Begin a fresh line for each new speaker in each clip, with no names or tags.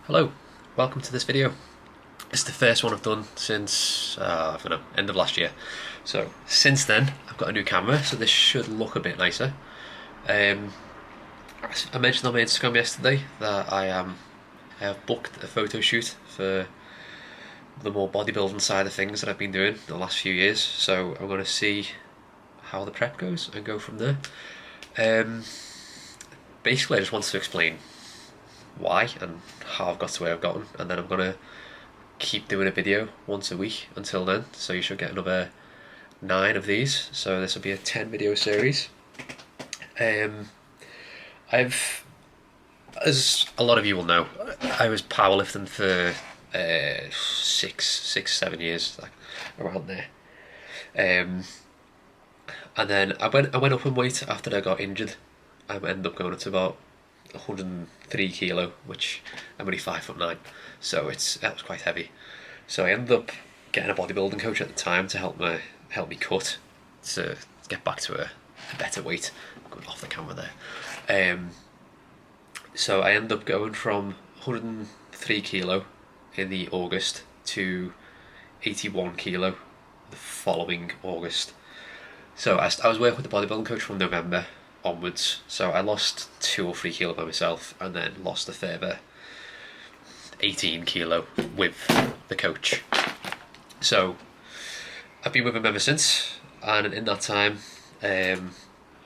Hello, welcome to this video. It's the first one I've done since, I don't know, end of last year. So since then, I've got a new camera, so this should look a bit nicer. I mentioned on my Instagram yesterday that I have booked a photo shoot for the more bodybuilding side of things that I've been doing the last few years. So I'm going to see how the prep goes and go from there. Basically, I just wanted to explain why and how I've got to where I've gotten, and then I'm gonna keep doing a video once a week until then, so you should get another 9 of these, so this will be a 10 video series. I've, as a lot of you will know, I was powerlifting for 7 years, like around there. And then I went up in weight after I got injured. I ended up going up to about 103 kilo, which I'm only 5'9", so that was quite heavy. So I ended up getting a bodybuilding coach at the time to help me cut to get back to a better weight. I'm going off the camera there. So I ended up going from 103 kilo in the August to 81 kilo the following August. So I was working with the bodybuilding coach from November onwards, so I lost 2 or 3 kilo by myself and then lost a further 18 kilo with the coach. So I've been with him ever since, and in that time I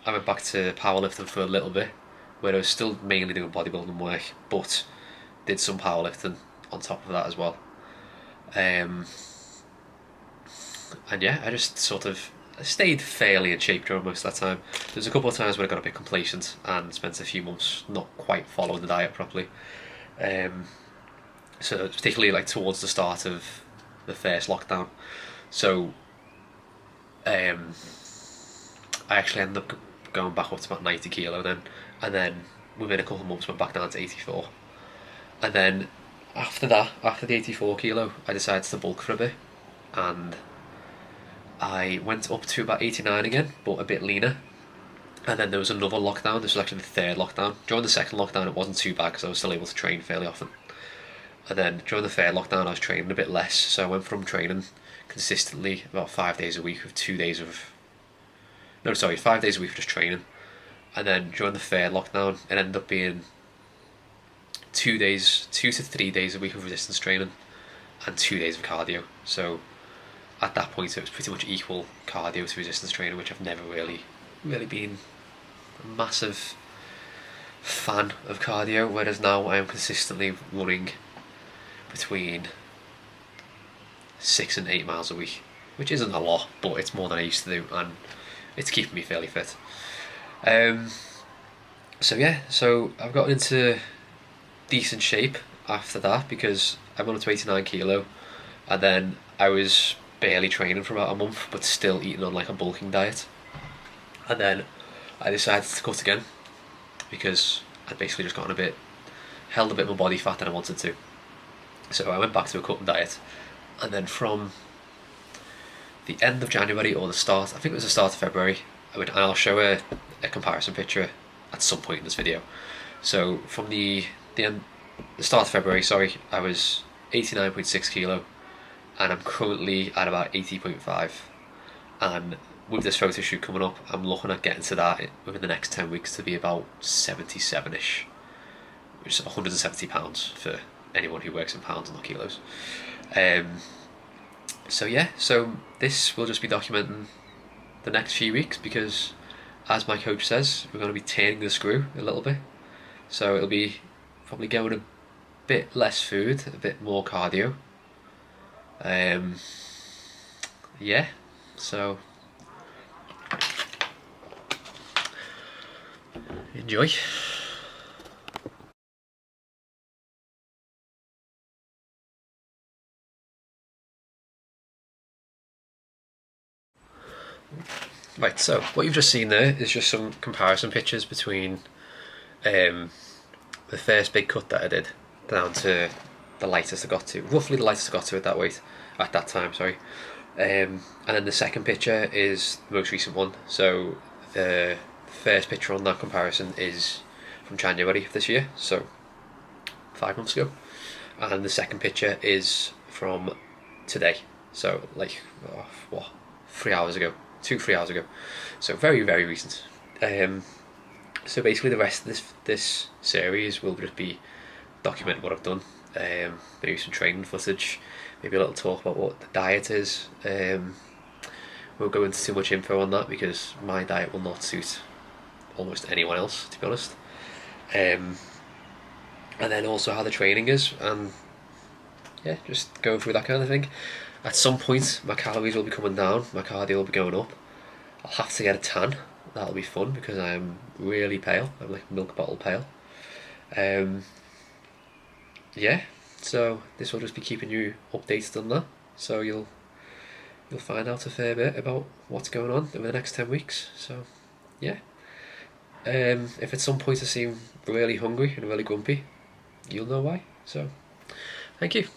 went back to powerlifting for a little bit, where I was still mainly doing bodybuilding work but did some powerlifting on top of that as well. And yeah, I just sort of stayed fairly in shape during most of that time. There's a couple of times where I got a bit complacent and spent a few months not quite following the diet properly. So particularly like towards the start of the first lockdown. So I actually ended up going back up to about 90 kilo then, and then within a couple of months went back down to 84. And then after that, after the 84 kilo, I decided to bulk for a bit, and I went up to about 89 again, but a bit leaner. And then there was another lockdown. This was actually the third lockdown. During the second lockdown, it wasn't too bad because I was still able to train fairly often. And then during the third lockdown, I was training a bit less. So I went from training consistently about 5 days a week with 2 days of... No, sorry, 5 days a week of just training. And then during the third lockdown, it ended up being 2 to 3 days a week of resistance training and 2 days of cardio. So at that point it was pretty much equal cardio to resistance training, which I've never really been a massive fan of cardio, whereas now I am consistently running between 6 and 8 miles a week, which isn't a lot, but it's more than I used to do, and it's keeping me fairly fit. So yeah, so I've gotten into decent shape after that because I went up to 89 kilo, and then I was barely training for about a month but still eating on like a bulking diet. And then I decided to cut again because I'd basically just held a bit more body fat than I wanted to. So I went back to a cutting diet, and then from the end of January or I think it was the start of February, I'll show a comparison picture at some point in this video. So from the start of February, I was 89.6 kilo, and I'm currently at about 80.5, and with this photo shoot coming up, I'm looking at getting to that within the next 10 weeks to be about 77ish, which is 170 pounds for anyone who works in pounds and not kilos. So yeah, so this will just be documenting the next few weeks because, as my coach says, we're going to be turning the screw a little bit. So it'll be probably going a bit less food, a bit more cardio. Yeah, so enjoy. Right, so what you've just seen there is just some comparison pictures between the first big cut that I did down to the lightest I got to, roughly the lightest I got to at that time, sorry. And then the second picture is the most recent one. So the first picture on that comparison is from January of this year, so 5 months ago, and the second picture is from today. So like 3 hours ago, 3 hours ago. So very very recent. So basically the rest of this series will just be document what I've done. Maybe some training footage, maybe a little talk about what the diet is. Won't go into too much info on that because my diet will not suit almost anyone else, to be honest. And then also how the training is, and yeah, just going through that kind of thing. At some point my calories will be coming down, my cardio will be going up. I'll have to get a tan. That'll be fun because I'm really pale. I'm like milk bottle pale. Yeah, so this will just be keeping you updated on that. So you'll find out a fair bit about what's going on over the next 10 weeks. So yeah, if at some point I seem really hungry and really grumpy, you'll know why. So thank you.